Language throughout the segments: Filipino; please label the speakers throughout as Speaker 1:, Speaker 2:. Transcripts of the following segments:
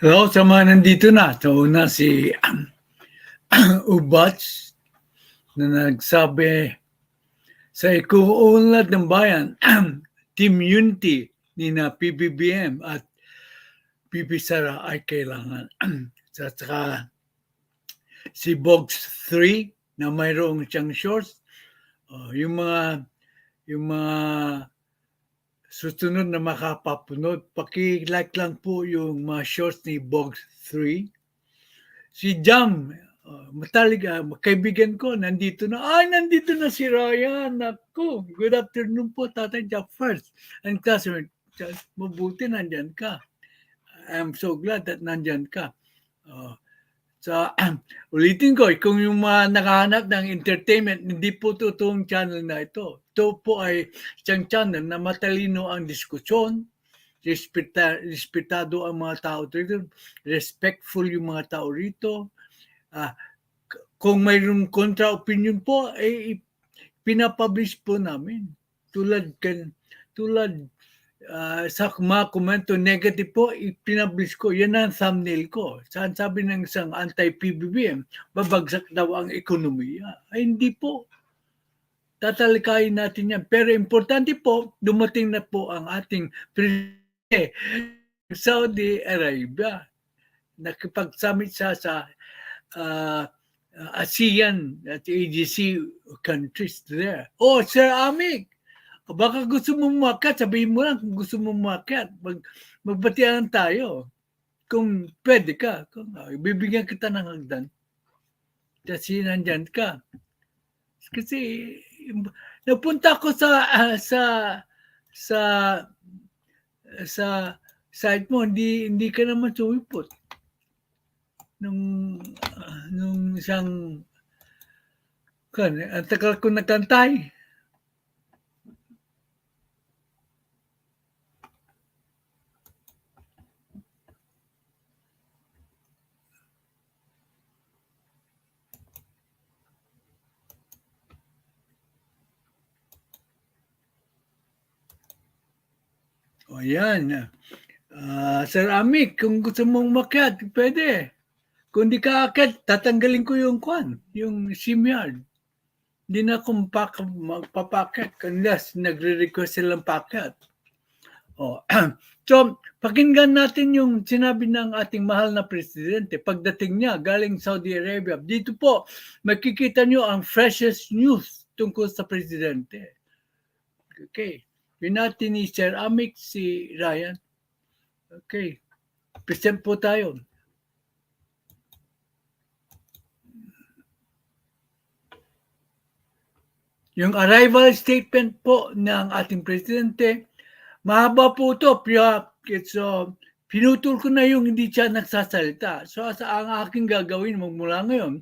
Speaker 1: Hello, sa mga nandito na. So, una si Ubats na nagsabi sa ikuunlad ng bayan, Team Unity ni na PBBM at PP Sara ay kailangan. At saka si Box 3 na mayroong siyang shorts. Yung mga susunod na makapapunod, paki-like lang po yung mga shorts ni Box 3. Si Jam, mataliga, kaibigan ko, nandito na. Ay, nandito na si Ryan. Ako, good afternoon po, Tatay Jack first. And classmate, mabuti nandyan ka. I'm so glad that nandyan ka. Ulitin ko, kung yung mga nakahanap ng entertainment, hindi po totoong channel na ito. Ito po ay isang channel na matalino ang diskusyon, respetado ang mga tao rito, respectful yung mga tao rito. Kung mayroong kontra-opinion po, pinapublish po namin. Tulad sa mga komento negative po, ipinablish ko. Yan ang thumbnail ko. Saan sabi ng isang anti-PBBM, babagsak daw ang ekonomiya. Ay hindi po. Tatalikayin natin yan. Pero importante po, dumating na po ang ating Presidente Saudi Arabia. Nakipag-summit siya sa ASEAN at AGC countries there. Oh, Sir Amik, baka gusto mo umakyat, sabihin mo lang kung gusto mo umakyat. Magbatian tayo. Kung pwede ka, bibigyan kita ng hagdan. Kasi nandyan ka. Kasi napunta ko sa site mo, hindi ka naman sumipot. Nung isang ang tagal ko nakantay. O yan. Sir Amik, kung gusto mong makyat, pwede. Kung di ka akyat, tatanggalin ko yung yung SIM yard. Hindi na akong magpapakyat unless nagre-request silang pakyat. So, pakinggan natin yung sinabi ng ating mahal na presidente pagdating niya galing Saudi Arabia. Dito po, makikita nyo ang freshest news tungkol sa presidente. Okay. Yun natin ni Sir Amik, si Ryan. Okay. Present po tayo. Yung arrival statement po ng ating presidente, mahaba po ito. Pinutol ko na yung hindi siya nagsasalita. So, ang aking gagawin magmula ngayon,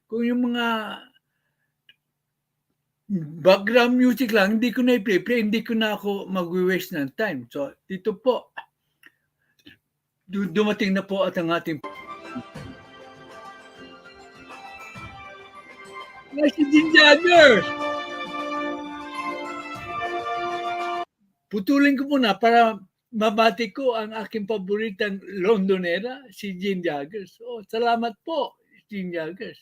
Speaker 1: kung yung mga background music lang, hindi ko na i-play, hindi ko na ako mag-waste ng time. So, dito po, dumating na po at ang ating si Ginger! Putulin ko muna para mabati ko ang aking paboritang Londonera, si Jean Jaggers. Salamat po, Jean Jaggers.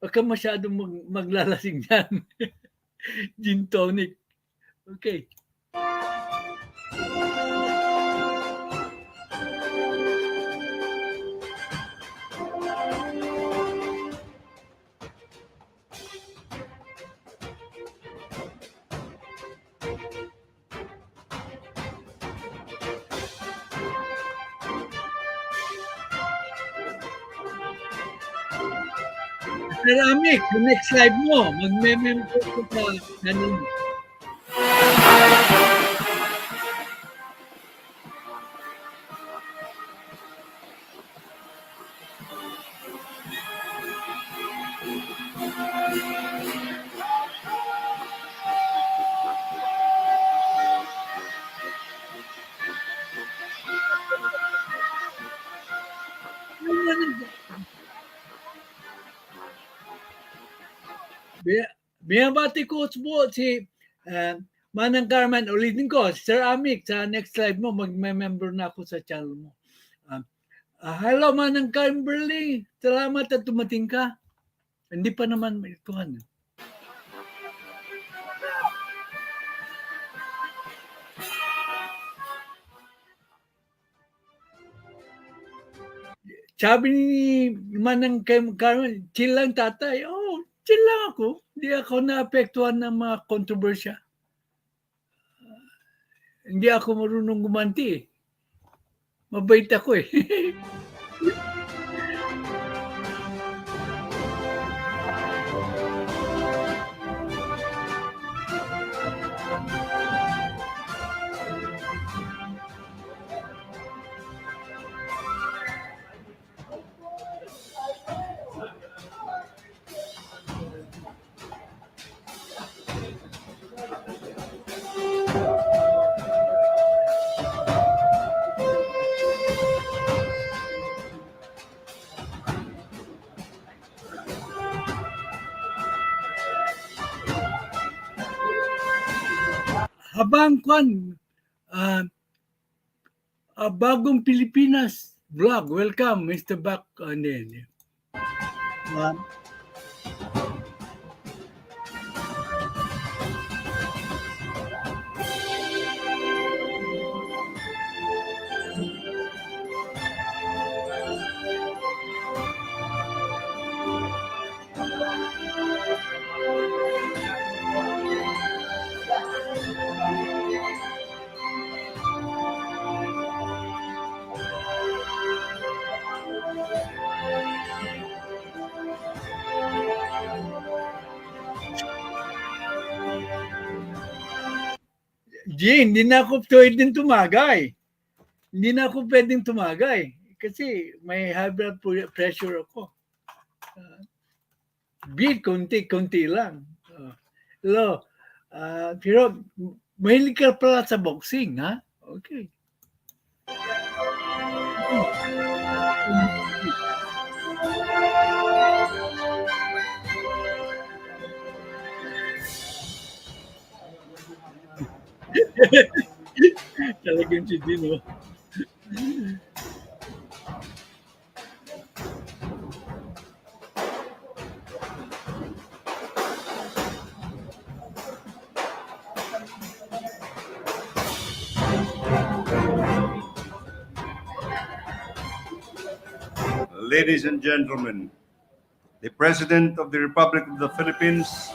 Speaker 1: Huwag ka masyadong maglalasing yan. Gin tonic. Okay. Sir Amik, yung next live mo, mag-meme ko sa kanina. Binabati ko po si Manang Carmen, ulitin ko, Sir Amik, sa next slide mo, mag-member na ako sa channel mo. Hello, Manang Kimberly. Salamat at tumating ka. Hindi pa naman ituhan. Sabi ni Manang Carmen, chill lang tatay. Oh, chill lang ako. Hindi ako naapektuhan ng mga kontrobersya. Hindi ako marunong gumanti eh. Mabait ako eh. Habang kwan, bagong Pilipinas vlog. Welcome, Mr. Back. Hindi na ako pwedeng tumagay. Hindi na ako pwedeng tumagay. Kasi may high blood pressure ako. Beat, konti lang. Hello. Pero mahilig ka pala sa boxing, ha? Okay. Talagang si Dino.
Speaker 2: Ladies and gentlemen, the President of the Republic of the Philippines,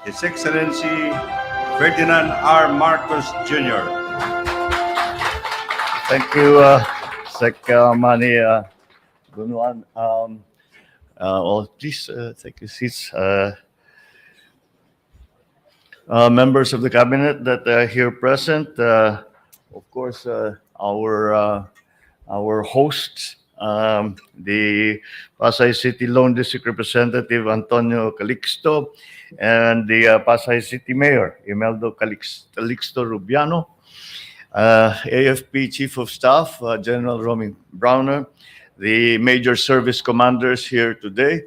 Speaker 2: His Excellency Ferdinand R. Marcos Jr.
Speaker 3: Thank you, Sec Manny Bunuan. Please take your seats. Members of the cabinet that are here present, of course, our hosts, the Pasay City Lone District Representative Antonio Calixto, and the Pasay City Mayor Imeldo Calixto Rubiano, AFP Chief of Staff General Romy Browner, the major service commanders here today,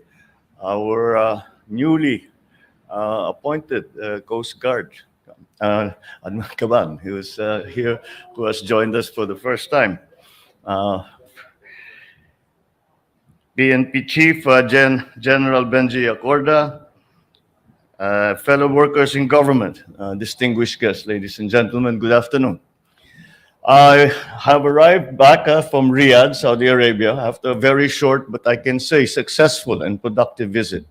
Speaker 3: our newly appointed Coast Guard Admiral Caban, who is here, who has joined us for the first time. PNP Chief General Benji Acorda, fellow workers in government, distinguished guests, ladies and gentlemen, good afternoon. I have arrived back from Riyadh, Saudi Arabia, after a very short, but I can say successful and productive visit.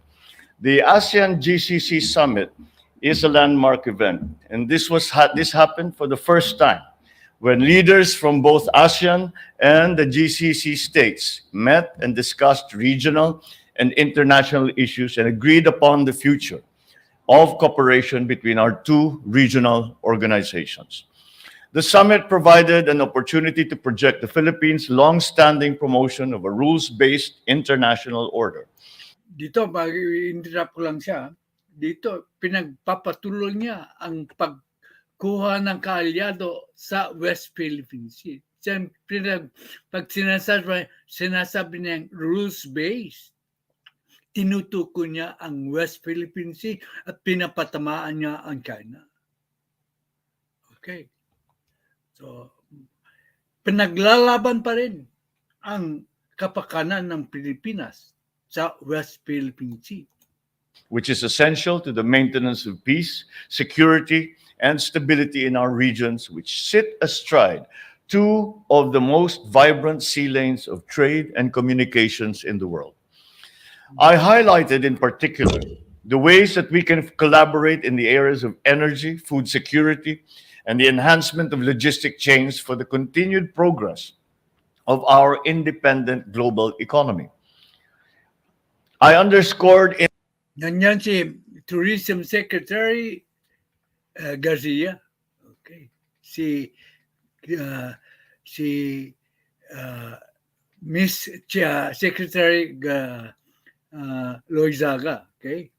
Speaker 3: The ASEAN GCC Summit is a landmark event, and this happened for the first time when leaders from both ASEAN and the GCC states met and discussed regional and international issues and agreed upon the future of cooperation between our two regional organizations. The summit provided an opportunity to project the Philippines' long-standing promotion of a rules-based international order.
Speaker 1: Dito, mag-interrupt ko lang siya. Dito, pinagpapatuloy niya ang pagkuha ng kaalyado sa West Philippine Sea. Pag sinasabi niya rules-based, tinutukoy niya ang West Philippine Sea at pinapatamaan niya ang China. Okay. So, pinaglalaban pa rin ang kapakanan ng Pilipinas sa West Philippine Sea.
Speaker 3: which is essential to the maintenance of peace, security, and stability in our regions, which sit astride two of the most vibrant sea lanes of trade and communications in the world. I highlighted in particular the ways that we can collaborate in the areas of energy, food security, and the enhancement of logistic chains for the continued progress of our independent global economy. I underscored in
Speaker 1: Nanyan si Tourism Secretary Garcia. Okay. Si Miss Secretary Loizaga. Okay.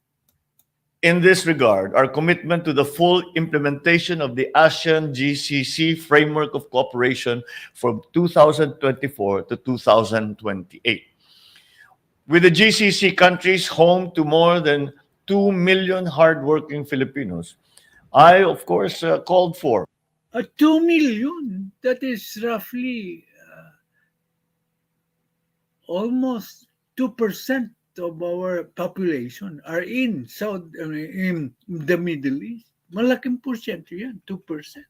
Speaker 3: In this regard, our commitment to the full implementation of the ASEAN GCC Framework of Cooperation from 2024 to 2028. With the GCC countries home to more than 2 million hardworking Filipinos, I, of course, called for
Speaker 1: 2 million. That is roughly almost 2% of our population are in in the Middle East. Malaking porsyento yan, 2%.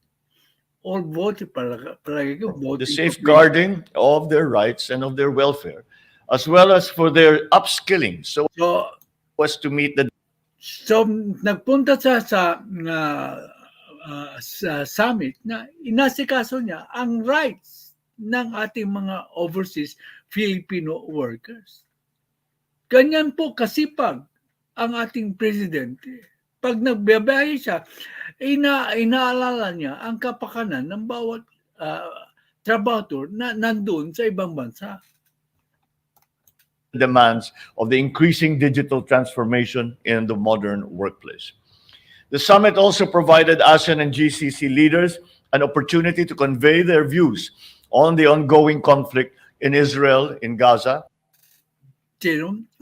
Speaker 1: All voted palagi ko,
Speaker 3: the
Speaker 1: voting
Speaker 3: safeguarding of their rights and of their welfare, as well as for their upskilling, so as to meet the
Speaker 1: So nagpunta sa summit na inasikaso niya ang rights ng ating mga overseas Filipino workers. Ganyan po kasipag ang ating presidente. Pag nagbiyahe siya, inaalala niya ang kapakanan ng bawat trabahador na nandun sa ibang bansa.
Speaker 3: demands of the increasing digital transformation in the modern workplace. The summit also provided ASEAN and GCC leaders an opportunity to convey their views on the ongoing conflict in Israel, in Gaza.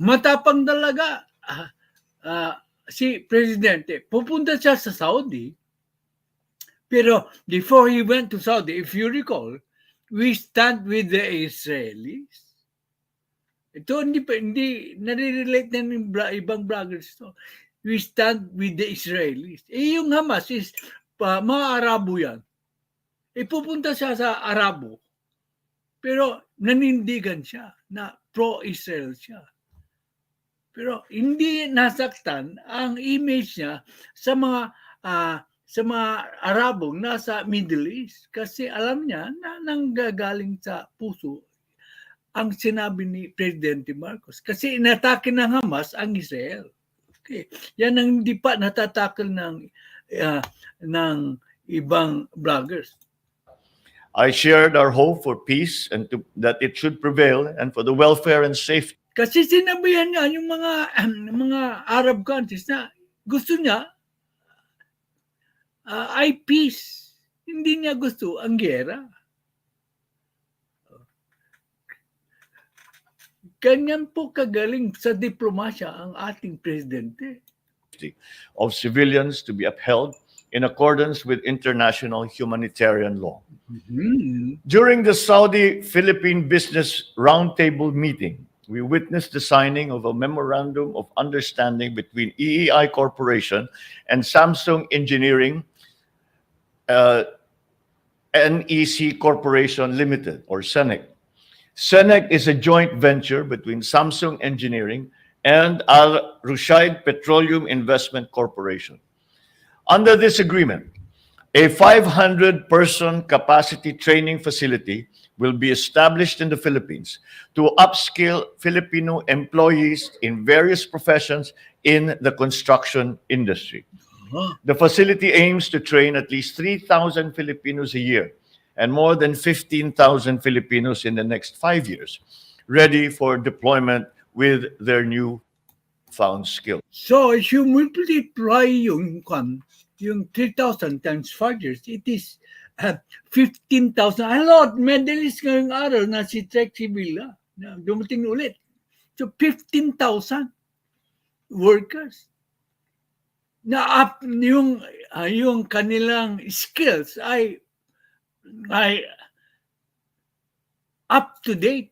Speaker 1: Matapang talaga si Presidente. Pupunta siya sa Saudi, pero before he went to Saudi, if you recall, we stand with the Israelis. Ito hindi nare-relate na ng ibang bloggers to. We stand with the Israelis. Yung Hamas is mga Arabo yan. Pupunta siya sa Arabo. Pero nanindigan siya na pro-Israel siya. Pero hindi nasaktan ang image niya sa mga Arabong nasa Middle East. Kasi alam niya na nanggagaling sa puso ang sinabi ni Presidente Marcos. Kasi inatake ng Hamas ang Israel. Okay. Yan ang hindi pa natatakil ng ibang bloggers.
Speaker 3: I shared our hope for peace and that it should prevail and for the welfare and safety
Speaker 1: Kasi sinabihan niya yung mga Arab countries na gusto niya ay peace. Hindi niya gusto ang giyera. Ganyan po kagaling sa diplomasya ang ating presidente.
Speaker 3: of civilians to be upheld in accordance with international humanitarian law.
Speaker 1: Mm-hmm.
Speaker 3: During the Saudi-Philippine Business Roundtable meeting, we witnessed the signing of a memorandum of understanding between EEI Corporation and Samsung Engineering NEC Corporation Limited, or SENEC. SENEC is a joint venture between Samsung Engineering and Al Rushaid Petroleum Investment Corporation. Under this agreement, a 500-person capacity training facility will be established in the Philippines to upskill Filipino employees in various professions in the construction industry. The facility aims to train at least 3,000 Filipinos a year and more than 15,000 Filipinos in the next 5 years, ready for deployment with their new found skill.
Speaker 1: So if you multiply yung 3,000 times 5 years, it is 15,000. A lot, medalist ngayong araw na si Trek Sibila, na dumating ulit. So 15,000 workers. na up yung kanilang skills ay up to date.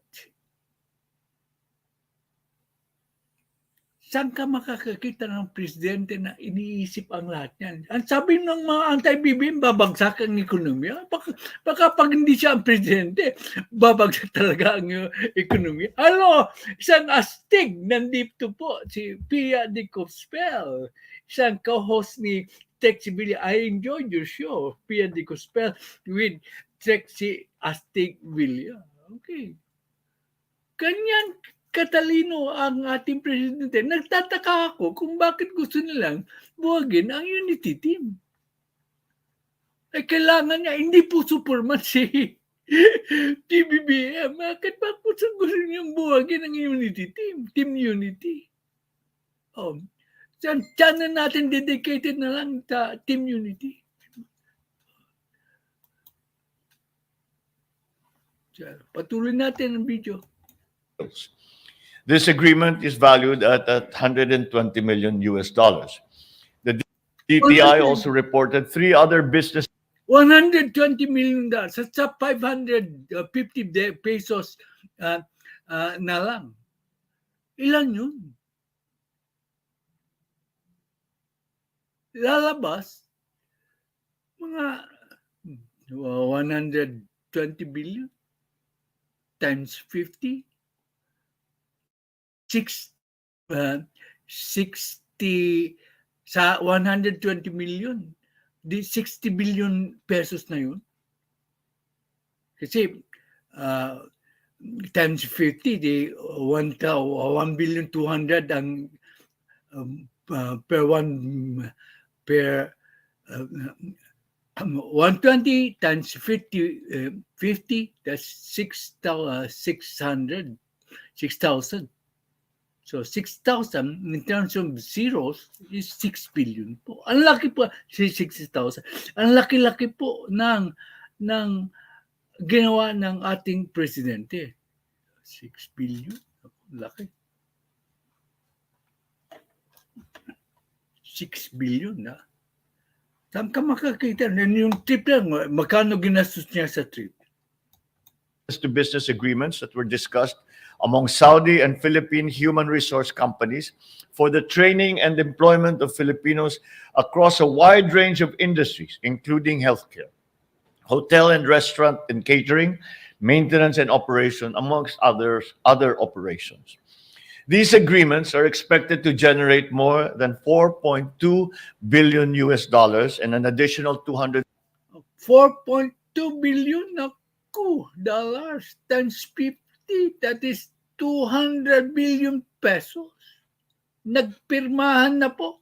Speaker 1: Saan ka makakakita ng presidente na iniisip ang lahat yan? Ang sabi ng mga anti-BBM, babagsak ang ekonomiya. Baka pag hindi siya ang presidente, babagsak talaga ang ekonomiya. Isang astig nandito po, si Pia de Cospel, isang co-host ni Texi Villa. I enjoyed your show, Pia de Cospel, with Texi Astig Villa. Okay. Ganyan katalino ang ating presidente. Nagtataka ako kung bakit gusto nilang buwagin ang unity team. Ay kailangan niya, hindi po superman si PBBM. Bakit ba gusto niyang buwagin ang unity team? Team unity. Channel natin dedicated na lang sa team unity. Patuloy natin ang video.
Speaker 3: This agreement is valued at $120 million. The DTI also reported 3 other business
Speaker 1: $120 million sa 550 pesos na lang. Ilan yun? Lalabas mga 120 billion times 50 60 sa 120 million, di 60 billion pesos na yun. Kasi times 50, di 1 billion 200 ang per 120 times 50, that's 6,000. So 6,000 in terms of zeros is 6 billion po. Ang laki po, 60,000. Ang laki-laki po ng ginawa ng ating presidente. 6 billion. Laki. 6 billion na. Saan ka makakita? Yung trip lang, magkano ginastos niya sa trip?
Speaker 3: to business agreements that were discussed among Saudi and Philippine human resource companies for the training and employment of Filipinos across a wide range of industries, including healthcare, hotel and restaurant and catering, maintenance and operation, amongst other operations. These agreements are expected to generate more than $4.2 billion and an additional 4.2
Speaker 1: billion dollars times 50, that is 200 billion pesos. Nagpirmahan na po.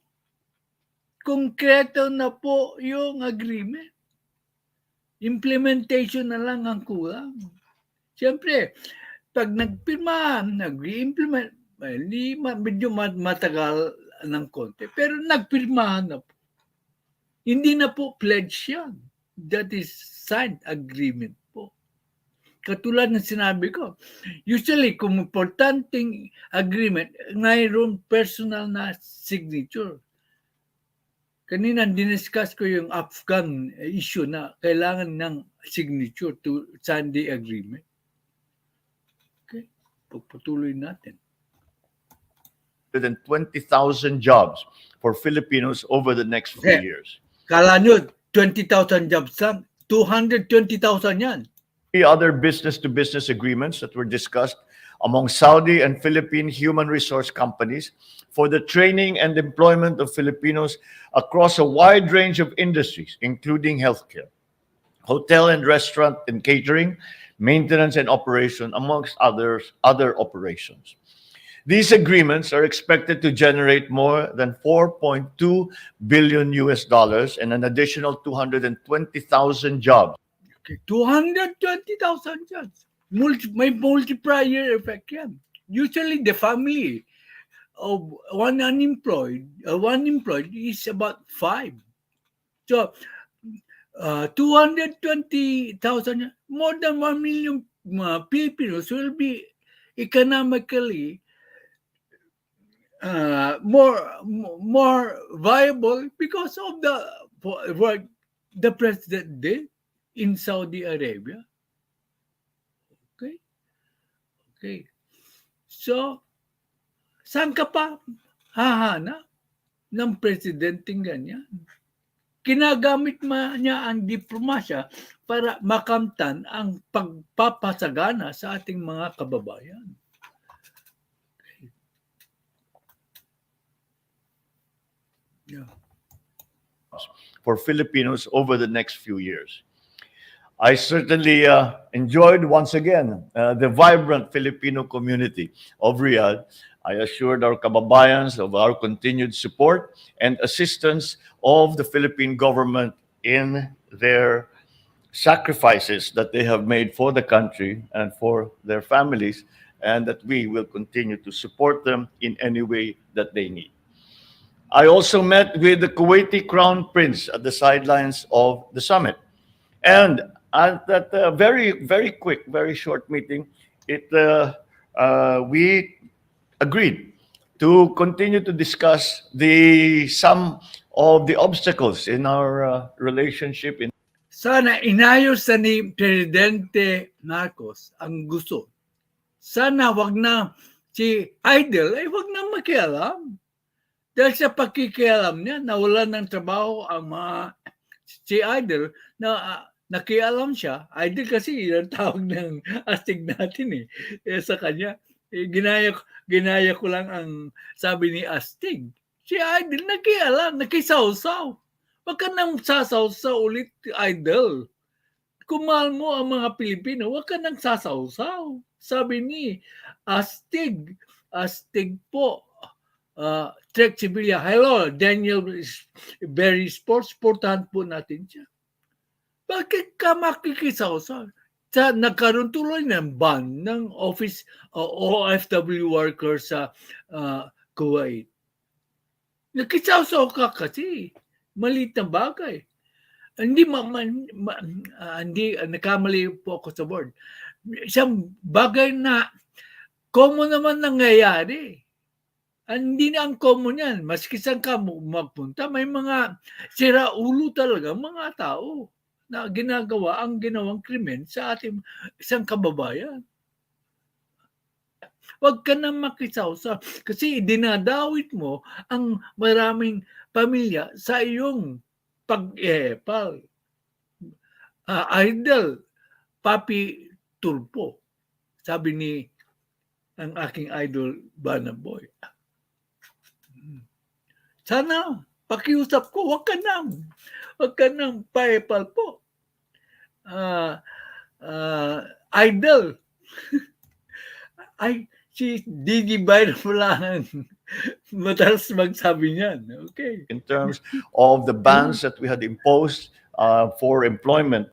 Speaker 1: Konkreto na po yung agreement. Implementation na lang ang kulang. Siyempre, pag nagpirmahan, nag-implement, medyo matagal ng konti. Pero nagpirmahan na po. Hindi na po pledge yan. That is signed agreement po. Katulad ng sinabi ko, usually kung importanteng agreement, mayroon personal na signature. Kanina diniscuss ko yung Afghan issue na kailangan ng signature to sign the agreement. Okay, pagpatuloy natin.
Speaker 3: than 20,000 jobs for Filipinos over the next few years.
Speaker 1: Kala nyo, 20,000 jobs lang. 220,000 yan.
Speaker 3: 3 other business-to-business agreements that were discussed among Saudi and Philippine human resource companies for the training and employment of Filipinos across a wide range of industries, including healthcare, hotel and restaurant and catering, maintenance and operation, amongst other operations. These agreements are expected to generate more than $4.2 billion and an additional 220,000 jobs.
Speaker 1: Okay, 220,000 jobs. May multiplier effect yan. Usually the family of one employed is about 5. So 220,000, more than 1 million Filipinos will be economically more viable because of what the president did in Saudi Arabia. Okay? Okay. So, saan ka pa hahanap ng presidenteng ganyan? Kinagamit niya ang diplomasya para makamtan ang pagpapasagana sa ating mga kababayan. Yeah.
Speaker 3: For Filipinos over the next few years. I certainly enjoyed once again the vibrant Filipino community of Riyadh. I assured our kababayans of our continued support and assistance of the Philippine government in their sacrifices that they have made for the country and for their families, and that we will continue to support them in any way that they need. I also met with the Kuwaiti Crown Prince at the sidelines of the summit. And at that very, very quick, very short meeting, we agreed to continue to discuss some of the obstacles in our relationship.
Speaker 1: Sana inayos sa ni Presidente Marcos ang gusto. Sana wag na si Idol ay wag na makialam. Dahil sa pagkikialam niya, nawalan ng trabaho ang si Idol na nakialam siya. Idol kasi yun ang tawag ng astig natin sa kanya. Ginaya ko lang ang sabi ni astig. Si Idol nakialam, nakisawsaw. Wag ka nang sasawsaw ulit, Idol. Kung mahal mo ang mga Pilipino, wag ka nang sasawsaw. Sabi ni astig po. Trek Sibilia, hello, Daniel Berry Sports, portahan po natin siya. Bakit ka makikisawsaw? Nagkaroon tuloy ng ban ng office OFW workers sa Kuwait. Nakisawsaw ka kasi. Maliit na bagay. Hindi, nakamali po ako sa word. Isang bagay na common naman nangyayari. Hindi na ang common yan. Maski saan ka magpunta, may mga siraulo talaga, mga tao na ginawang krimen sa ating isang kababayan. Huwag ka na makisawsaw kasi dinadawit mo ang maraming pamilya sa iyong pag-epal. Idol, Papi Tulpo, sabi ni ang aking idol, Banaboy. Sana, pakiusap ko, wag ka nang paepal po. Idol. Ay, si Digi Byron lang madalas magsabi niyan. Okay.
Speaker 3: In terms of the bans that we had imposed for employment.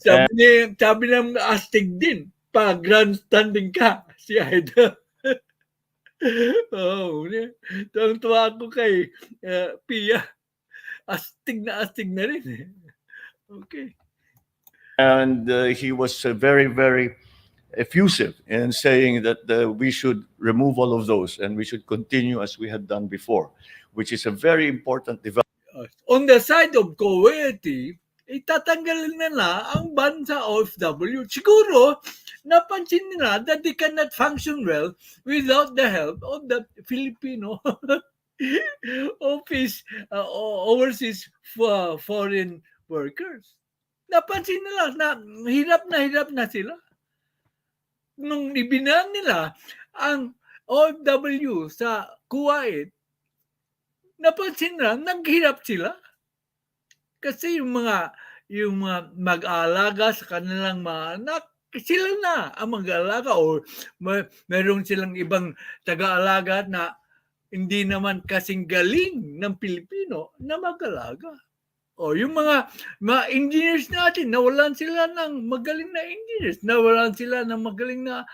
Speaker 1: Sabi ng astig din, grandstanding ka, si Idol. Tuwang-tuwa ako kay Pia. Astig na rin. Okay.
Speaker 3: And he was very, very effusive in saying that we should remove all of those and we should continue as we had done before, which is a very important development.
Speaker 1: On the side of Kuwait, itatanggalin nila ang ban sa OFW. Siguro, napansin nila that they cannot function well without the help of the Filipino overseas foreign workers. Napansin nila na hirap na sila. Nung ibinan nila ang OFW sa Kuwait, napansin nila, naghirap sila. Kasi yung mga mag-aalaga sa kanilang mga anak, sila na ang mag-aalaga o meron silang ibang taga-alaga na hindi naman kasing galing ng Pilipino na mag-alaga. O yung mga engineers natin, nawalan sila ng magaling na engineers, nawalan sila ng magaling na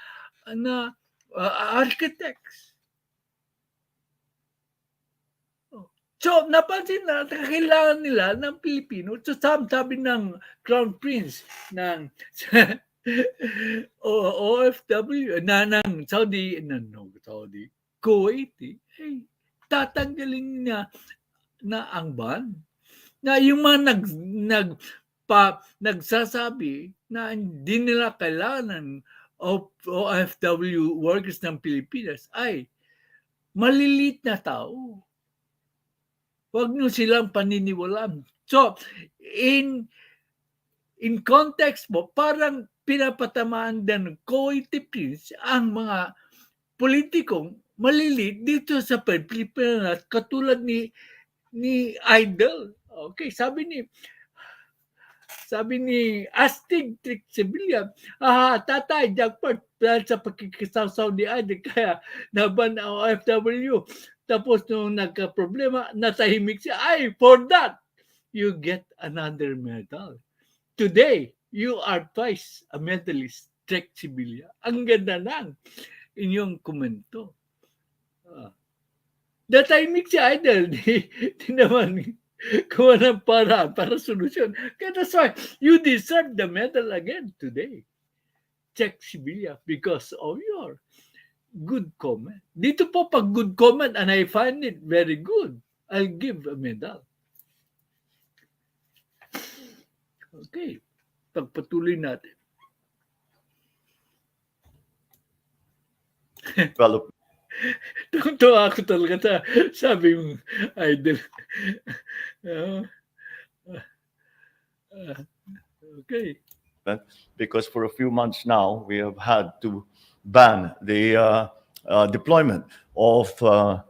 Speaker 1: architects. So, napansin na kailangan nila ng Pilipino. So, sabi ng Crown Prince ng OFW, ng Saudi, Kuwait, ay tatanggalin niya na ang ban. Na yung mga nagsasabi na hindi nila kailangan of OFW workers ng Pilipinas ay malilit na tao. Huwag nyo silang paniniwalaan. So, in context mo, parang pinapatamaan din ng Prince ang mga politikong malilit dito sa Pilipinas katulad ni Idol. Okay, sabi ni Astig Trick Sibilya, tatay, jackpot, dahil sa pagkikisaw ni Idol, kaya naban ang OFW. Tapos nung nagka-problema, natahimik siya. Ay, for that, you get another medal. Today, you are twice a medalist, Trick Sibilya. Ang ganda ng inyong komento. Natahimik si Idol. Di naman kuha ng para solusyon. Kaya that's why you deserve the medal again today. Check Sibilya because of your good comment. Dito po pag good comment and I find it very good, I'll give a medal. Okay. Pagpatuloy natin.
Speaker 3: Develop.
Speaker 1: Tuwa ako talaga sa sabi mong Idol. Okay.
Speaker 3: Because for a few months now, we have had to ban the deployment of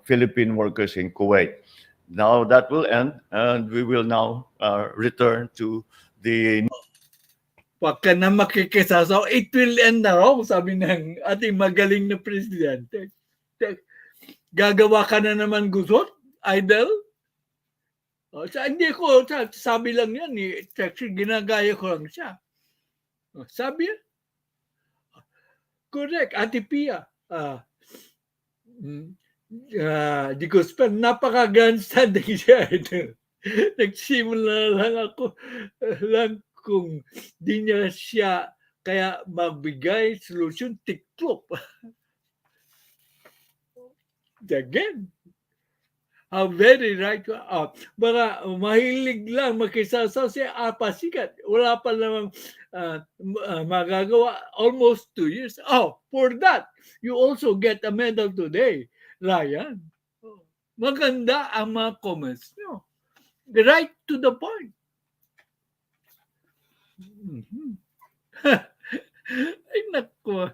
Speaker 3: Philippine workers in Kuwait. Now that will end, and we will now return to the
Speaker 1: Huwag ka na makikisasaw. It will end na raw, sabi ng ating magaling na presidente. Gagawa ka na naman gusot, Idol? Hindi ko, sabi lang yan, ginagaya ko lang siya. Sabi yan. Correct, Ate Pia. Di ko spend, napaka-grandstanding siya. Nagsimula lang ako kung di niya siya kaya magbigay solusyon, TikTok. Again, how very right you are. Baka mahilig lang makisasaw siya, pasikat. Wala pa namang magagawa almost 2 years. For that, you also get a medal today, Ryan. Maganda ang mga comments nyo. Right to the point. Ay, naku.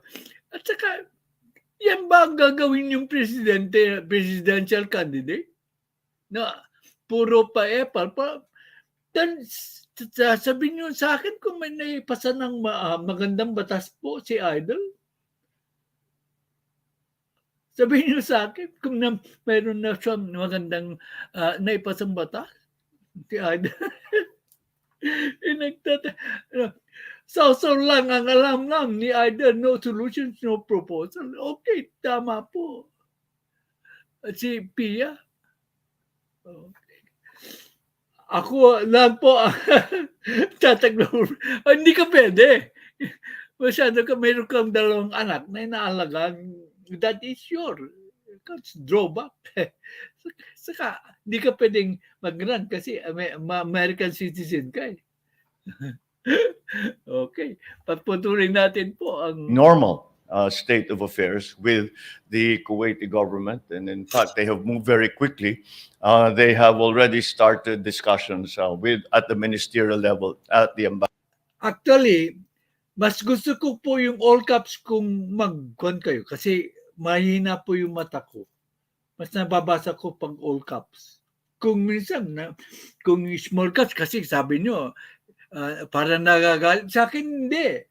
Speaker 1: At saka, yan ba ang gagawin yung presidential candidate? Na puro pa-epal pa. Then, sabihin nyo sa akin kung may naipasa ng magandang batas po si Idol. Sabihin nyo sa akin kung mayroon na siya magandang naipasang batas si Idol. So lang ang alam lang ni Idol, no solutions, no proposal. Okay, tama po. Si Pia. Okay. Ako lang po tataglo. Hindi ka pwede. Masyado ka, mayroon kang 2 anak na inaalagaan. That is your drawback. Saka, hindi ka pwedeng mag-run kasi American citizen ka eh. Okay. Pagpatuloy natin po ang
Speaker 3: normal state of affairs with the Kuwaiti government. And in fact, they have moved very quickly. They have already started discussions at the ministerial level at the embassy.
Speaker 1: Actually, mas gusto ko po yung all caps kung mag-con kayo kasi mahina po yung mata ko. Mas nababasa ko pag all caps. Kung minsan, kung small caps, kasi sabi nyo, para nagagalit. Sa akin, hindi.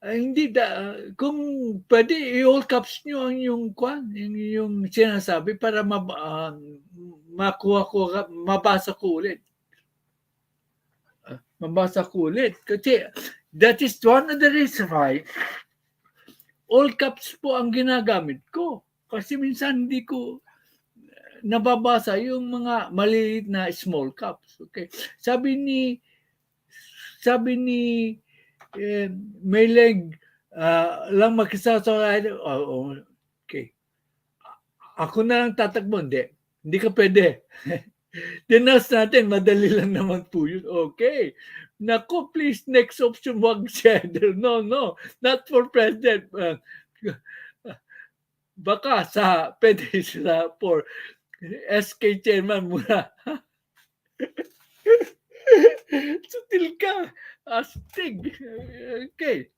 Speaker 1: Hindi kung pwede i-all caps nyo ang yung sinasabi para makuha ko, mabasa ko ulit. Mabasa ko ulit. Kasi that is one of the reasons why all caps po ang ginagamit ko. Kasi minsan hindi ko nababasa yung mga maliliit na small caps. Okay. Sabi ni Mayleg lang makisasaway. Okay. Ako na lang tatakbo. Hindi ka pwede. Dinas natin, madali lang naman po yun. Okay. Naku, please, next option, wag gender. No, not for president. Baka pwede for SK chairman muna. Sutil ka. Astig. Okay.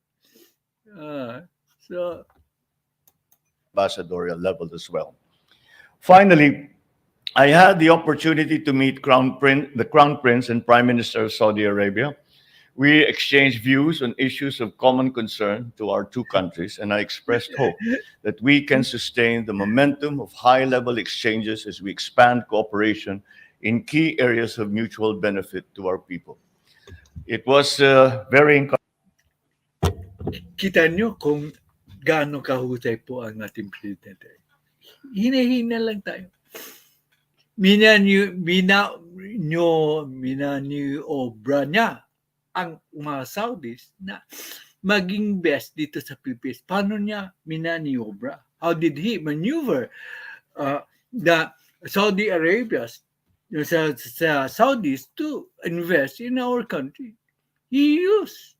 Speaker 1: So,
Speaker 3: ambassadorial level as well. Finally, I had the opportunity to meet the Crown Prince and Prime Minister of Saudi Arabia. We exchanged views on issues of common concern to our two countries, and I expressed hope that we can sustain the momentum of high-level exchanges as we expand cooperation in key areas of mutual benefit to our people. It was very encouraging.
Speaker 1: Kita nyo kung gaano kahusay po ang ating presidente. Hina-hina lang tayo. Minaniobra niya ang mga Saudis na maging best dito sa Pilipinas. Paano niya minaniobra? How did he maneuver the Saudi Arabia sa Saudis to invest in our country? He used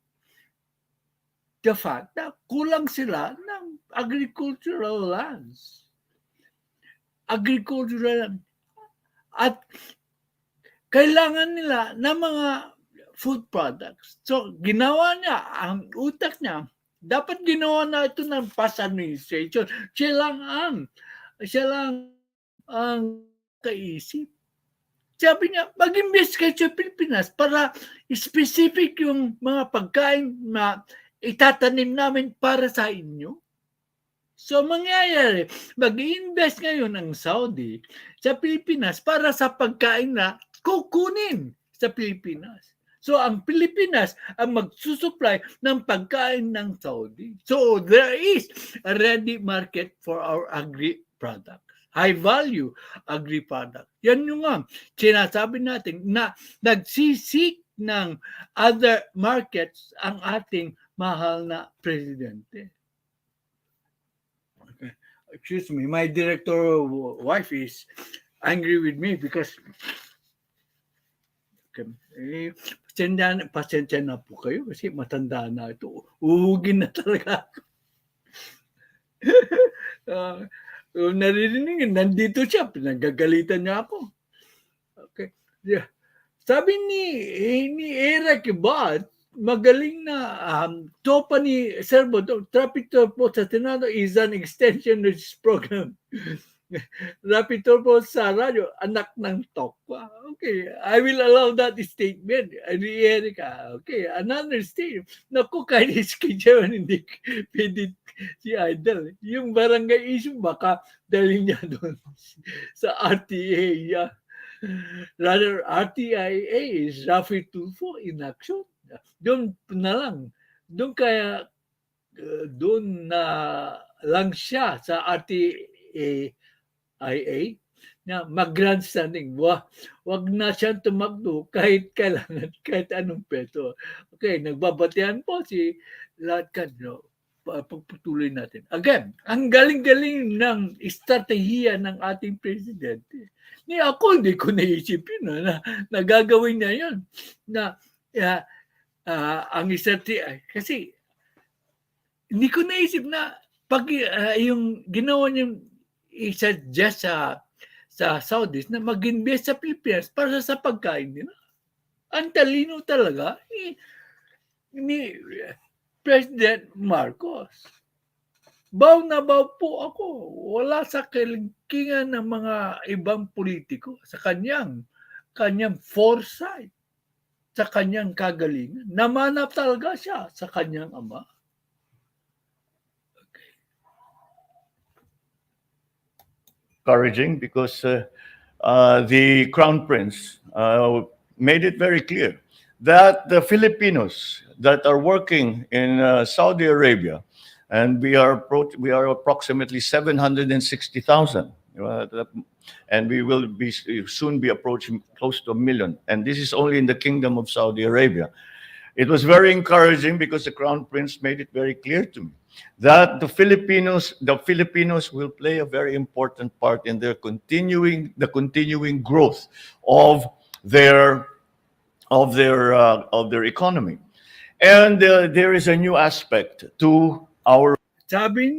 Speaker 1: the fact na kulang sila ng agricultural lands. At kailangan nila ng mga food products. So, ginawa niya, ang utak niya, dapat ginawa na ito ng past administration. Siya lang ang kaisip. Sabi niya, mag-invest kayo sa Pilipinas para specific yung mga pagkain na itatanim namin para sa inyo. So, mangyayari, mag-invest ngayon ang Saudi sa Pilipinas para sa pagkain na kukunin sa Pilipinas. So, ang Pilipinas ang magsusupply ng pagkain ng Saudi. So, there is a ready market for our agri-products. High-value agri-products. Yan yung sinasabi natin na nagsisik ng other markets ang ating mahal na presidente. Okay. Excuse me, my director wife is angry with me because pasensya na po kayo kasi matanda na ito. Uhugin na talaga ako. Naririnig, nandito siya, pinagagalitan niya ako. Okay. Yeah. Sabi ni Eric Bot, magaling na topa ni Serbo, traffic po sa Senado is an extension of this program. Rapid po sa radyo, anak ng Tokwa. Okay, I will allow that statement. Ni Erica, okay, another statement. Naku, kahit iskidyawan, hindi pwede si Idol. Yung barangay issue, baka dalhin niya doon sa RTA. Yeah. Rather, RTIA is Rapid Tulfo in action. Doon na lang. Doon na lang siya sa RTIA na mag-grandstanding. Wag na siyang tumakbo kahit kailangan, kahit anong peto. Okay, nagbabatihan po si Latkan. Pagpatuloy natin. Again, ang galing-galing ng estratehiya ng ating presidente. Ako, hindi ko naisip yun na nagagawin niya yun. Na ang estratehiya, kasi hindi ko naisip na pag yung ginawa niyang i-suggest sa Saudis na mag-invest sa Pilipinas para sa pagkain nila. Ang talino talaga ni President Marcos. Baw na baw po ako. Wala sa kalingkingan ng mga ibang politiko sa kanyang foresight, sa kanyang kagalingan. Namanap talaga siya sa kanyang ama.
Speaker 3: Encouraging because the Crown Prince made it very clear that the Filipinos that are working in Saudi Arabia, and we are approximately 760,000, and we will soon be approaching close to 1 million, and this is only in the Kingdom of Saudi Arabia. It was very encouraging because the Crown Prince made it very clear to me that the Filipinos will play a very important part in their continuing growth of their economy. And there is a new aspect to our
Speaker 1: Sabi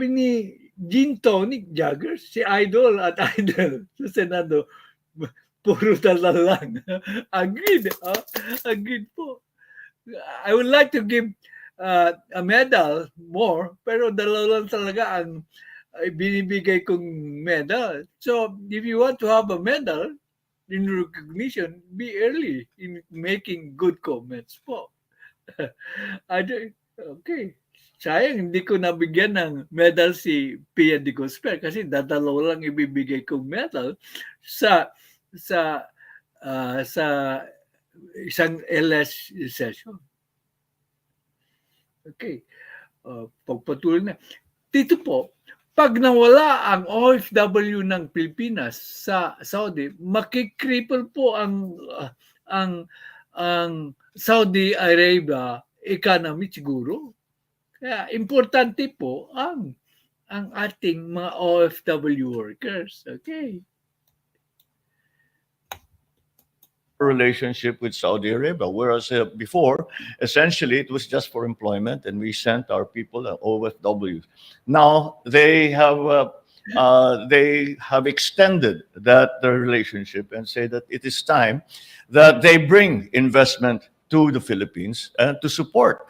Speaker 1: ni Gin Tonic Jagger, si Idol at Idol sa Senado, puro dala lang. Agreed. Agreed po. I would like to give a medal more, pero dalawa lang talaga ang binibigay kong medal. So, if you want to have a medal in recognition, be early in making good comments po. Okay. Sayang, hindi ko nabigyan ng medal si Pia de Gosper kasi dadalaw lang ibibigay kong medal sa isang LS session. Okay. Pagpatuloy na. Dito po, pag nawala ang OFW ng Pilipinas sa Saudi, makikripple po ang Saudi Arabia economy siguro. Kaya importante po ang ating mga OFW workers. Okay.
Speaker 3: relationship with Saudi Arabia, whereas before, essentially, it was just for employment, and we sent our people OFWs. Now they have extended that relationship and say that it is time that they bring investment to the Philippines and to support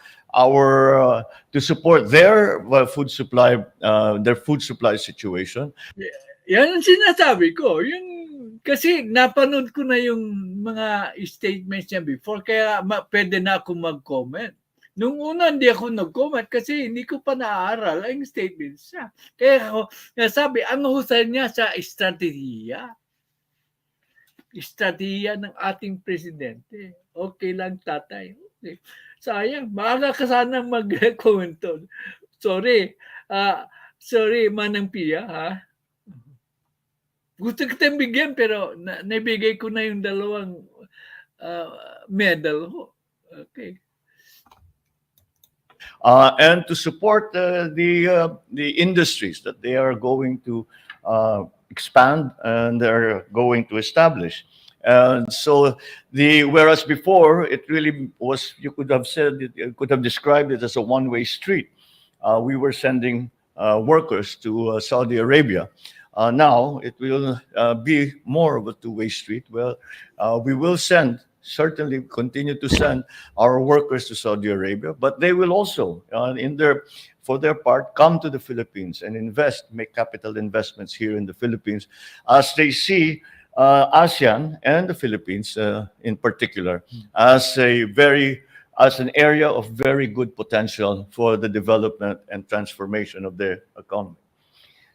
Speaker 3: their food supply situation.
Speaker 1: Yan ang sinasabi ko. Kasi napanood ko na yung mga statements niya before, kaya pwede na ako mag-comment. Nung una, hindi ako nag-comment kasi hindi ko pa naaaral ang statements niya. Kaya ako nasabi, ang husay niya sa estratehiya. Estratehiya ng ating presidente. Okay lang, tatay. Okay. Sayang, maaga ka sanang mag-komento. Sorry. Sorry, Manang Pia, ha? Gusto kitang bigyan pero naibigay ko na yung dalawang medal ho. Okay.
Speaker 3: And to support the industries that they are going to expand and they're going to establish. And so whereas before it really was, you could have described it as a one-way street. We were sending workers to Saudi Arabia. Now it will be more of a two-way street. Well, we will certainly continue to send our workers to Saudi Arabia, but they will also, for their part, come to the Philippines and make capital investments here in the Philippines, as they see ASEAN and the Philippines in particular as an area of very good potential for the development and transformation of their economy.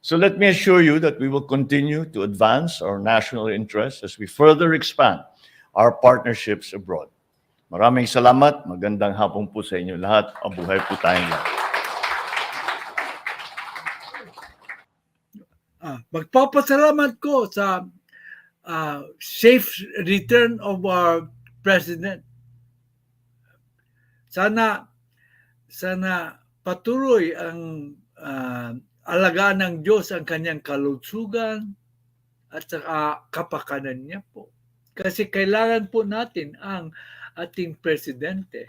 Speaker 3: So let me assure you that we will continue to advance our national interests as we further expand our partnerships abroad. Maraming salamat. Magandang hapon po sa inyo lahat. Mabuhay po tayong lahat.
Speaker 1: Magpapasalamat ko sa safe return of our President. Sana patuloy ang alagaan ng Diyos ang kanyang kalusugan at saka kapakanan niya po. Kasi kailangan po natin ang ating Presidente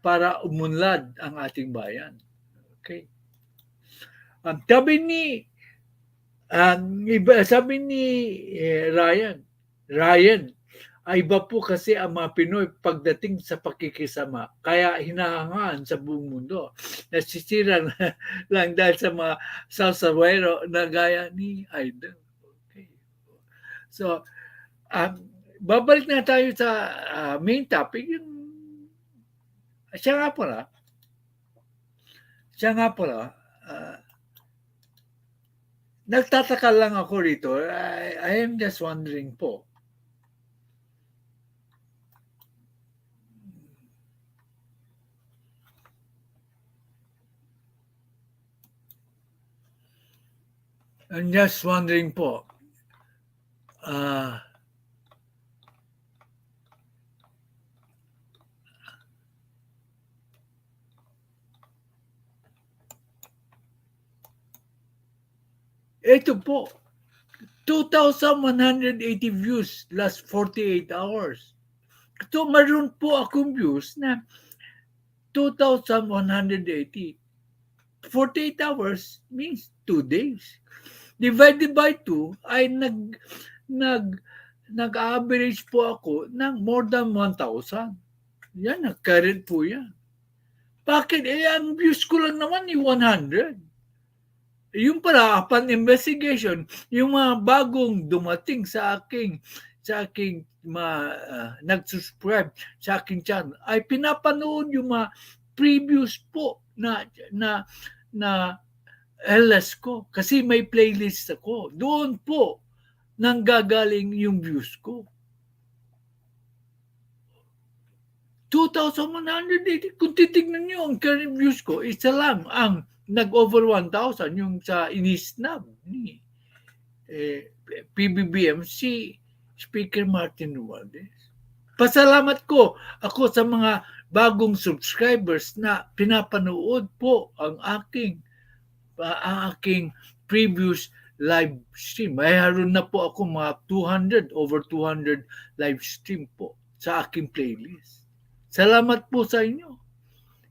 Speaker 1: para umunlad ang ating bayan. Okay. Sabi ni Ryan, ay iba po kasi ang mga Pinoy pagdating sa pakikisama. Kaya hinahangaan sa buong mundo. Nasisira lang dahil sa mga salsawero na gaya ni Aiden. Okay. So, babalik na tayo sa main topic. Siya nga pala, nagtataka lang ako rito. I am just wondering po. I'm just wondering po, Ito po, 2,180 views last 48 hours. So, meron po akong views na 2,180. 48 hours means 2 days. Divided by 2 ay nag-average po ako ng more than 1,000. Yan, current po yan. Bakit? Ang views ko lang naman 100. Yung pala, upon investigation, yung mga bagong dumating sa aking nag-subscribe sa aking channel ay pinapanood yung mga previous po na LS ko kasi may playlist ako. Doon po nanggagaling yung views ko. 2,180. Kung titignan nyo ang current views ko, isa lang ang nag-over 1,000 yung sa inisnab ni PBBM si Speaker Martin Romualdez. Pasalamat ko ako sa mga bagong subscribers na pinapanood po ang aking previous live stream. Mayroon na po ako mga over 200 live stream po sa aking playlist. Salamat po sa inyo.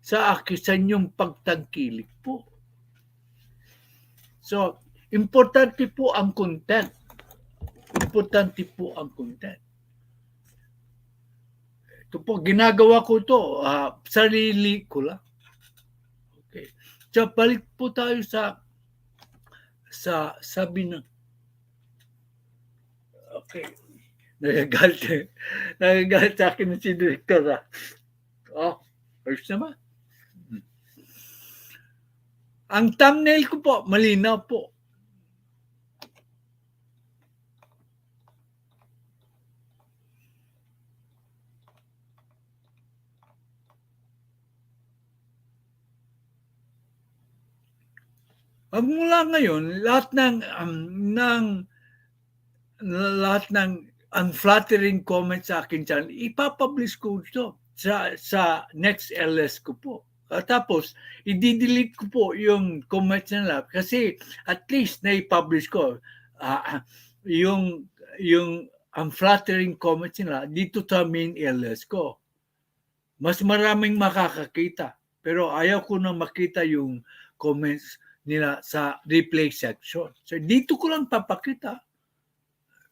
Speaker 1: Sa inyong pagtangkilik po. So, importante po ang content. Importante po ang content. Ito po, ginagawa ko ito. Sarili ko lang. Okay. So, balik po tayo sa sabi ng okay. Nagagalit sa akin si Director. First naman. Ang thumbnail ko po, malinaw po. Mula ngayon, lahat ng unflattering comments sa akin channel, ipapublish ko ito sa next LS ko po. Tapos, i-delete ko po yung comments nila kasi at least na-publish ko yung unflattering comments nila dito sa main LS ko. Mas maraming makakakita. Pero ayaw ko na makita yung comments nila sa replay section. So, dito ko lang papakita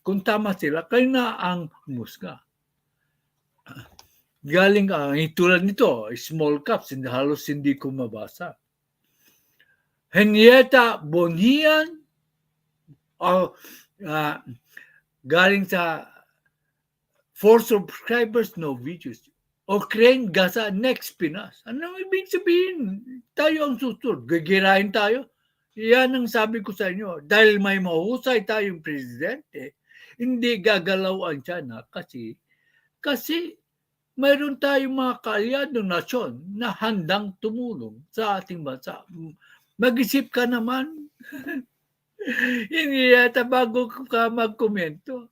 Speaker 1: kung tama sila. Kayo na ang musga. Galing tulad nito, small caps, halos hindi ko mabasa. Henrietta Bonian, galing sa 4 subscribers, no videos. O Crane Gasa, next Pinas. Anong ibig sabihin? Tayo ang susunod. Gagirahin tayo. Yan ang sabi ko sa inyo. Dahil may mahusay tayong presidente, hindi gagalawan siya na kasi mayroon tayong mga kaalyadong nasyon na handang tumulong sa ating bansa. Mag-isip ka naman. Hindi yata bago ka magkomento.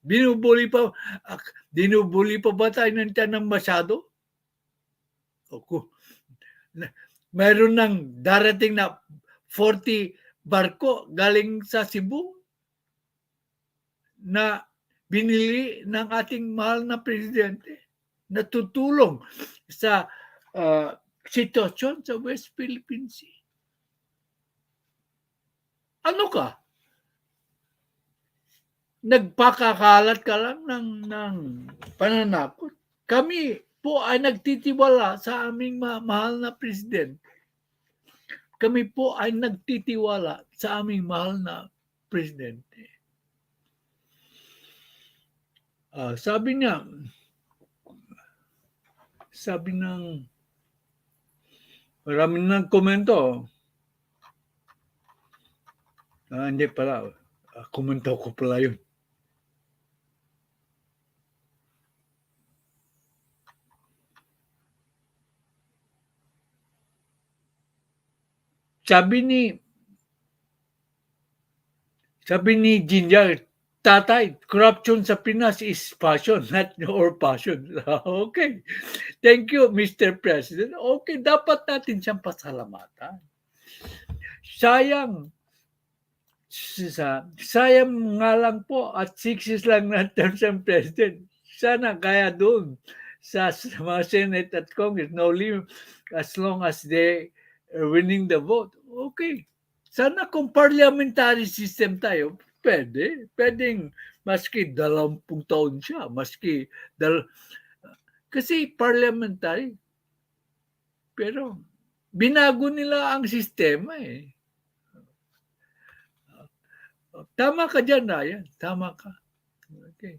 Speaker 1: Dinubuli pa ba tayo ng tiyanang masyado? Mayroon ng darating na 40 barko galing sa Cebu na binili ng ating mahal na presidente na tutulong sa sitwasyon sa West Philippine Sea. Ano ka? Nagpakakalat ka lang ng pananakot. Kami po ay nagtitiwala sa aming mahal na presidente. Kami po ay nagtitiwala sa aming mahal na presidente. Sabi ng marami ng komento. Hindi pala. Komento ko pala yun. Sabi ni Ginger, tatay, corruption sa Pinas is passion, not your passion. Okay. Thank you, Mr. President. Okay, dapat natin siyang pasalamatan. Sayang, sayang nga lang po at 6 years lang na term ng president. Sana kaya doon sa mga Senate at Congress, no limit, as long as they are winning the vote. Okay. Sana kung parliamentary system tayo, pwedeng maski 20 taon siya, kasi parliamentary. Pero binago nila ang sistema eh. Tama ka dyan, Ryan. Tama ka. Okay.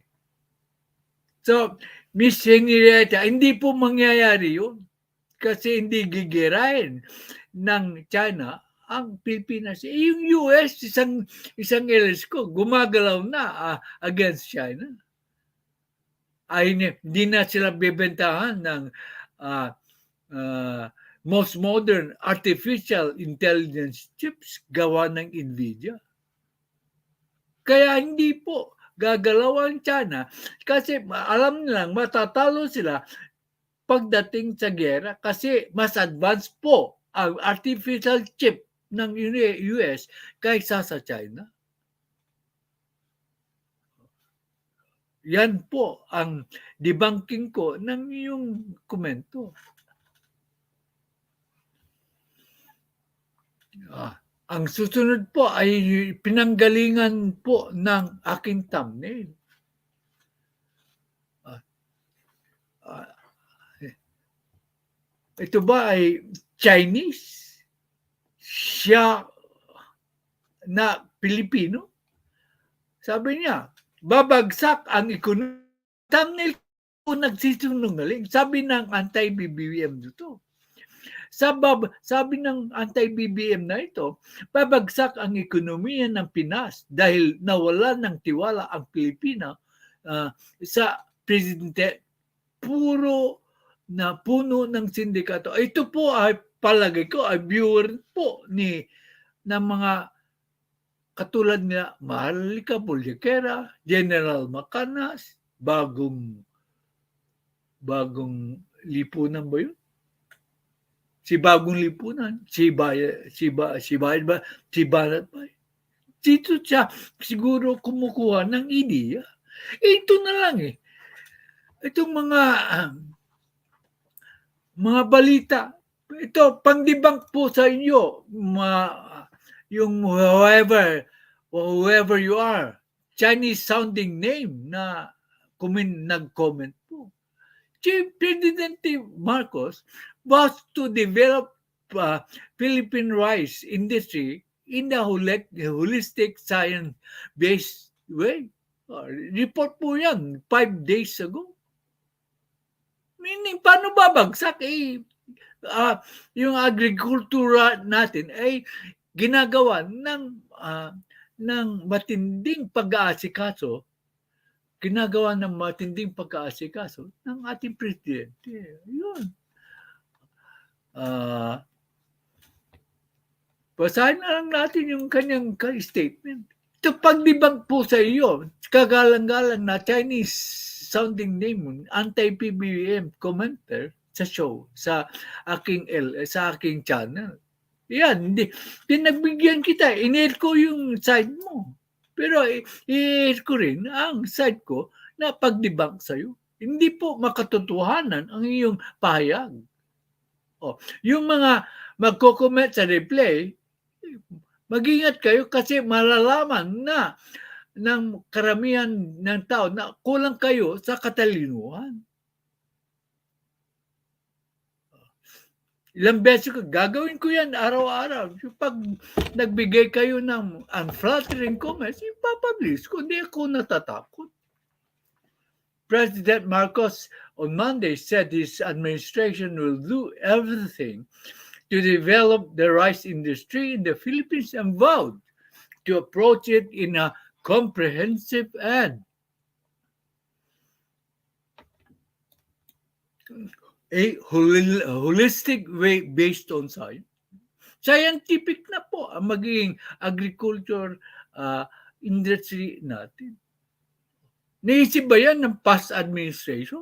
Speaker 1: So, Miss Henrietta, hindi po mangyayari yun. Kasi hindi gigirahin ng China ang Pilipinas. Yung US, isang LS ko, gumagalaw na against China. Ay, hindi na sila bibentahan ng most modern artificial intelligence chips gawa ng NVIDIA. Kaya hindi po gagalaw ang China kasi alam nilang matatalo sila pagdating sa gera kasi mas advanced po ang artificial chip ng US kaysa sa China. Yan po ang debunking ko ng iyong komento. Ang susunod po ay pinanggalingan po ng aking thumbnail. Ito ba ay Chinese? Siya na Pilipino? Sabi niya, babagsak ang ekonomiya. Thumbnail po nagsisinungaling. Sabi ng anti-BBM dito. Sabi ng anti-BBM na ito, babagsak ang ekonomiya ng Pinas dahil nawalan ng tiwala ang Pilipina sa Presidente. Puro na puno ng sindikato. Ito po ay palagay ko ay viewer po ng mga katulad nila Maharlika Bolyakera, General Macanas, bagong lipunan ba yun? Si bagong lipunan, si Banat ba? Dito siya siguro kumukuha ng ideya. Ito na lang eh. Itong mga balita. Ito, pang-debunk po sa inyo. Yung whoever you are, Chinese sounding name na nag-comment po. Chief Presidente Marcos was to develop Philippine rice industry in a holistic science-based way. Report po yan 5 days ago. Meaning, paano babagsak? Yung agrikultura natin ay ginagawa ng matinding pag-aasikaso ng ating presidente. Yun. Basahin na lang natin yung kanyang statement. Ito pag-debunk po sa iyo, kagalang-galang na Chinese sounding name, anti-PBBM commenter sa show, sa aking channel. Yan, hindi. Pinagbigyan kita, in-air ko yung side mo. Pero i-air ko rin ang side ko na pag-debunk sa'yo. Hindi po makatotohanan ang iyong pahayag. Yung mga magko-comment sa replay, mag-ingat kayo kasi malalaman na ng karamihan ng tao na kulang kayo sa katalinuhan. Ilang beses ko, gagawin ko yan araw-araw. Pag nagbigay kayo ng unflattering comments, ipapublish ko. Hindi ako natatakot. President Marcos on Monday said his administration will do everything to develop the rice industry in the Philippines and vowed to approach it in a comprehensive and a holistic way based on science. Scientific na po ang magiging agriculture industry natin. Naisip ba yan ng past administration?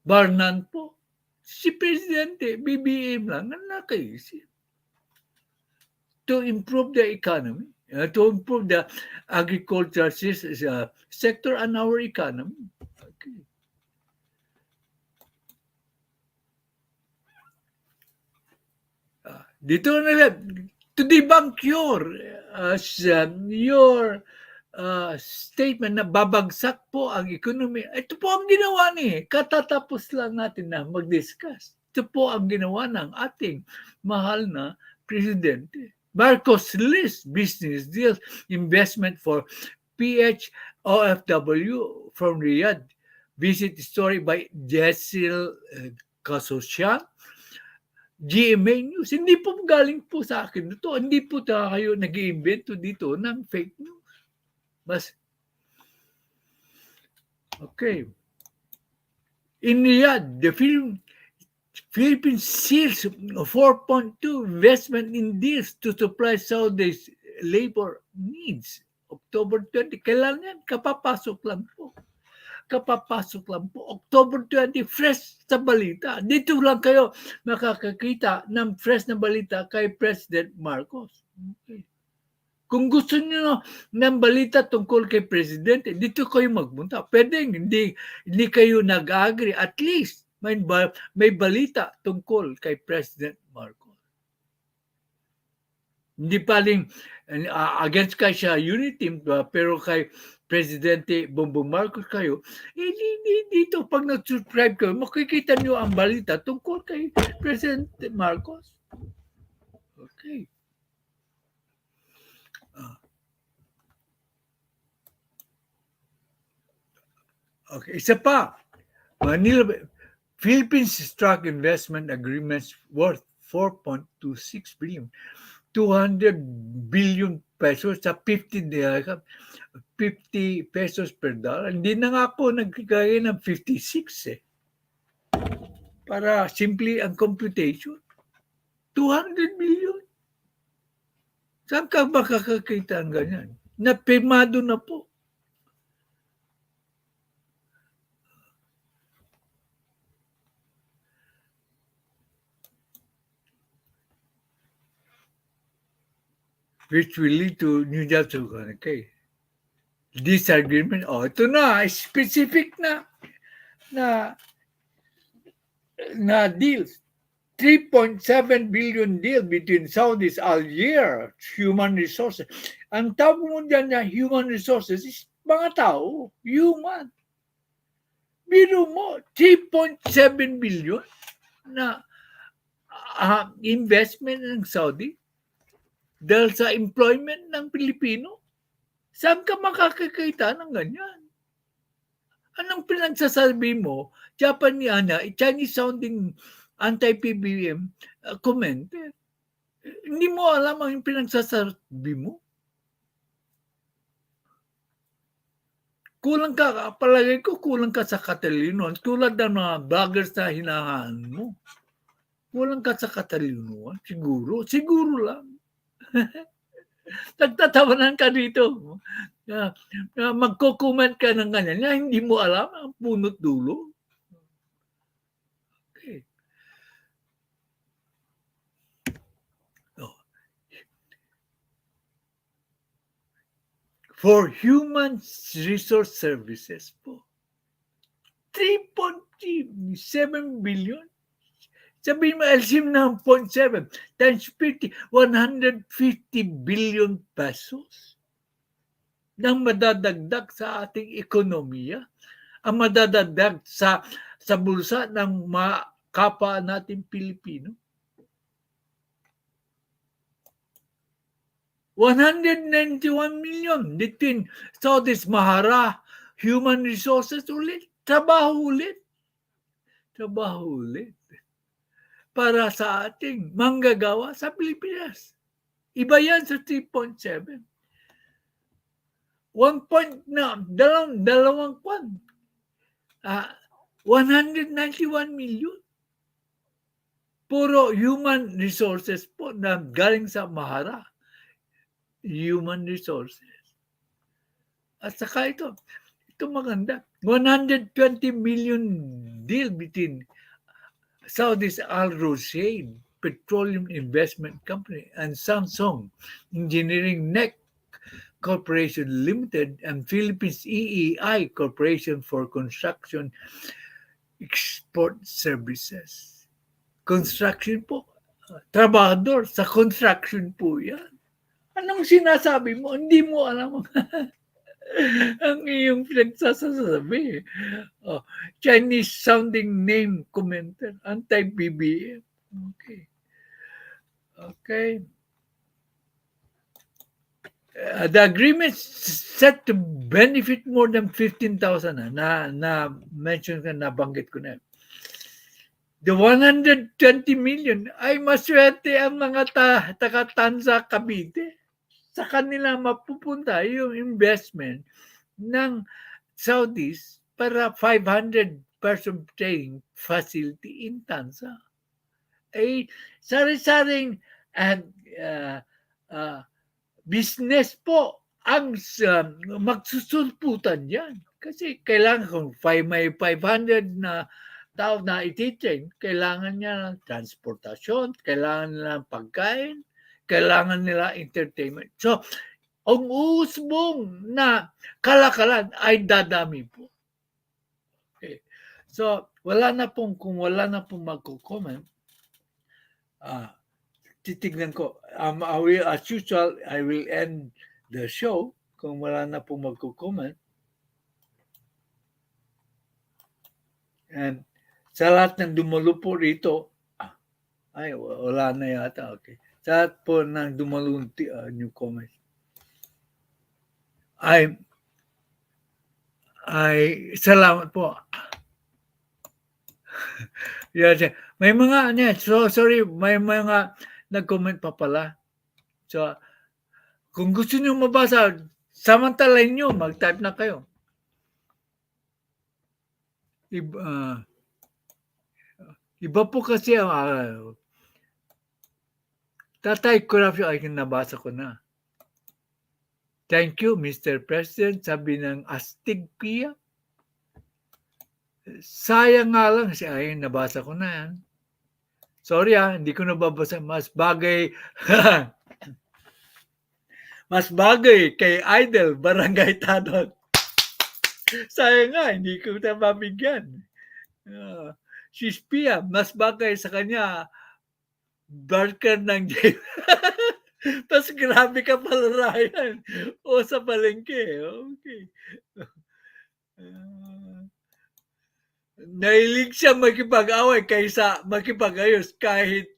Speaker 1: Bar none po. Si Presidente, BBM lang ang nakaisip. to improve the economy, to improve the agricultural sector and our economy. Okay. Dito na to debunk your statement na babagsak po ang ekonomiya. Ito po ang ginawa katatapos lang natin na mag-discuss. Ito po ang ginawa ng ating mahal na Presidente. Marcos list business deals, investment for OFW from Riyadh. Visit story by Jessil Kasosyan. GMA News. Hindi po galing po sa akin ito. Hindi po tayo nag-iimbento dito ng fake news. Okay. In Riyadh, the Philippines seals 4.2 investment in deals to supply Saudi's labor needs. October 20. Kailan yan? Kapapasok lang po. October 20, fresh sa balita. Dito lang kayo makakakita ng fresh na balita kay President Marcos. Okay. Kung gusto niyo ng balita tungkol kay Presidente, dito kayo magpunta. Pwede hindi kayo nag-agree. At least may balita tungkol kay President Marcos. Hindi paling against kay siya unity team, pero kay Presidente Bongbong Marcos kayo, dito pag nag-subscribe kayo, makikita niyo ang balita tungkol kay Presidente Marcos. Okay. Okay, isa pa. Philippines struck investment agreements worth 4.26 billion. 200 billion pesos sa 50 pesos per dollar. Hindi na nga po nagkagaya ng 56 Para simply ang computation. 200 billion. Saan ka makakakita ang ganyan? Napirmado na po. Which will lead to new jobs. Okay. This agreement, ito na, specific na deals. 3.7 billion deal between Saudi's Algiers human resources. Ang tawag mo dyan na human resources is mga tao, human. Biro mo, 3.7 billion na investment ng Saudi dahil sa employment ng Pilipino. Saan ka makakakita ng ganyan? Anong pinagsasabi mo? Chinese sounding anti-PBBM comment. Hindi mo alam ang pinagsasabi mo? Kulang ka, palagay ko kulang ka sa katalino. Tulad ng mga vloggers na hinahaan mo. Kulang ka sa katalino. Siguro lang. Nagtatawanan ka dito. Magko-comment ka ng ganyan na hindi mo alam ang punot dulo. Okay. For human resource services po, 3.7 billion. Sabihin mo, LCM na 0.7 times 50, 150 billion pesos nang madadagdag sa ating ekonomiya, ang madadagdag sa bulsa ng mga kapwa natin Pilipino. 191 million between Saudi's Mahara, human resources ulit, trabaho ulit. Para sa ating manggagawa sa Pilipinas. Iba yan sa 3.7. 191 million. Puro human resources po na galing sa Mahara. Human resources. At saka ito maganda. 120 million deal between Saudi's Al Rusaid Petroleum Investment Company and Samsung Engineering Neck Corporation Limited and Philippines EEI Corporation for Construction Export Services. Construction po. Trabahador sa construction po yan. Anong sinasabi mo? Hindi mo alam ang iyong pinagsasasabi. Oh, Chinese sounding name commenter, anti-PBBM. Okay. Okay. The agreement set to benefit more than 15,000 na mention ka, nabanggit ko na. The 120 million ay maswerte ang mga taga-Tanza Cavite. Sa kanila mapupunta yung investment ng Saudis para 500-person training facility in Tanza. Ay sari-saring business po ang magsusulputan yan. Kasi kailangan kung may 500 na tao na ititrain, kailangan niya ng transportasyon, kailangan nila ng pagkain, kailangan nila entertainment. So, ang usbong na kalakalan ay dadami po. Okay. So, kung wala na pong magko-comment, titignan ko. As usual, I will end the show kung wala na pong magko-comment. And sa lahat ng dumalo po rito, ay, wala na yata. Okay. Sa lahat po ng dumalo new comments, ay salamat po. Yes, may mga sorry, may mga nag-comment pa pala. So, kung gusto niyo mabasa, samantalahin niyo, mag-type na kayo. Iba po kasi Tatay Corruption ay nabasa ko na. Thank you, Mr. President, sabi ng Astig Pia. Sayang nga lang, nabasa ko na yan. Sorry hindi ko nababasa. Mas bagay kay Idol, Barangay Tanod. Sayang nga, hindi ko na mabigyan. Si Pia, mas bagay sa kanya, barker ng jail. Tapos grabe ka pala, Ryan. O sa palengke. Okay. Nahilig siya makipag-away kaysa makipag-ayos kahit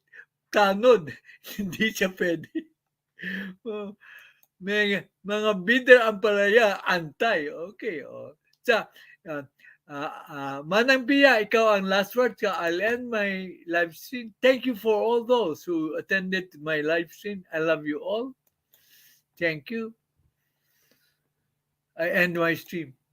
Speaker 1: tanod. Hindi siya pwede. May mga bidder ang palaya, antay. Okay. So, Manang Pia, ikaw ang last word ka. I'll end my live stream. Thank you for all those who attended my live stream. I love you all. Thank you. I end my stream.